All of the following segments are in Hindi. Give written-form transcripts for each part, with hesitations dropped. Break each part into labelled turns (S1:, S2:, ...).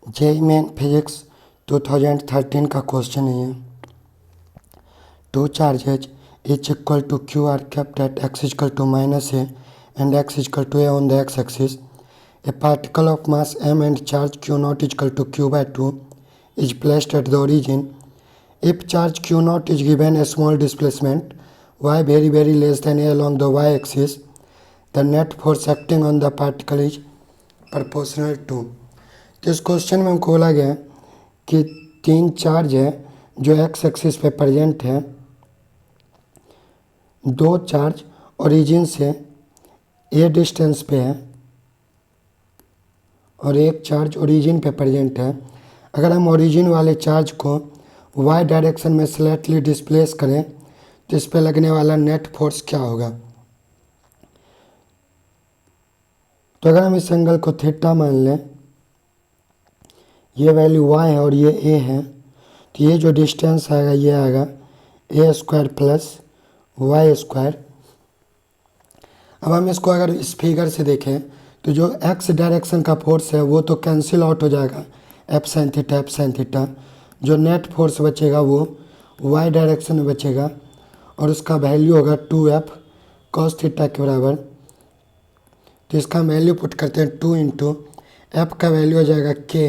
S1: जेईई मेन फिजिक्स 2013 का क्वेश्चन है ये। Two charges each equal to q are kept at x is equal to minus a and x is equal to a on the x-axis. A particle of mass m and charge q naught is equal to q by 2 is placed at the origin. If charge q naught is given a small displacement y very less than a along the y-axis, the net force acting on the particle is proportional to. तो इस क्वेश्चन में हमको बोला गया कि तीन चार्ज है जो एक्स एक्सिस पे प्रेजेंट है। दो चार्ज ओरिजिन से ए डिस्टेंस पे है और एक चार्ज ओरिजिन पे प्रेजेंट है। अगर हम ओरिजिन वाले चार्ज को वाई डायरेक्शन में स्लाइटली डिस्प्लेस करें तो इस पे लगने वाला नेट फोर्स क्या होगा। तो अगर हम इस एंगल को थीटा मान लें, ये वैल्यू y है और ये a है, तो ये जो डिस्टेंस आएगा ये आएगा a square plus y square. अब हम इसको अगर इस फिगर से देखें तो जो x डायरेक्शन का फोर्स है वो तो कैंसिल आउट हो जाएगा, एफ साइन थीटा। जो नेट फोर्स बचेगा वो y डायरेक्शन में बचेगा और उसका वैल्यू होगा 2f cos थीटा के बराबर। तो इसका वैल्यू पुट करते हैं 2 इंटू एफ का वैल्यू हो जाएगा k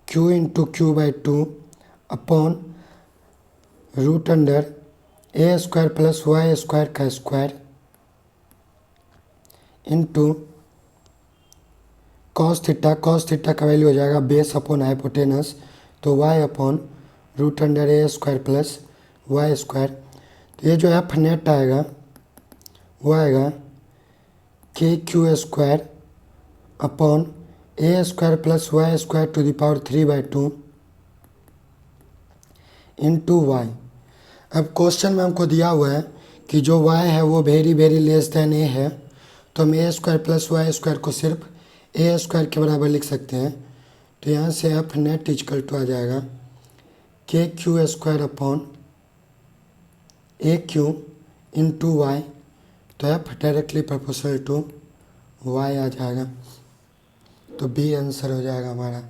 S1: q into q by 2 upon root under a square plus y square का स्क्वायर इंटू कॉस थीटा का वैल्यू हो जाएगा बेस अपॉन हाइपोटेनस, तो y upon root under a square plus y square. तो ये जो एफ नेट आएगा वो आएगा k Q square upon a square plus y square to the power 3/2 into y. अब क्वेश्चन में हमको दिया हुआ है कि जो y है वो वेरी लेस देन ए है, तो हम ए स्क्वायर प्लस वाई स्क्वायर को सिर्फ ए स्क्वायर के बराबर लिख सकते हैं। तो यहाँ से एफ नेट इजकल टू आ जाएगा k Q square upon A Q into Y. तो F directly proportional to Y आ जाएगा। तो बी आंसर हो जाएगा हमारा।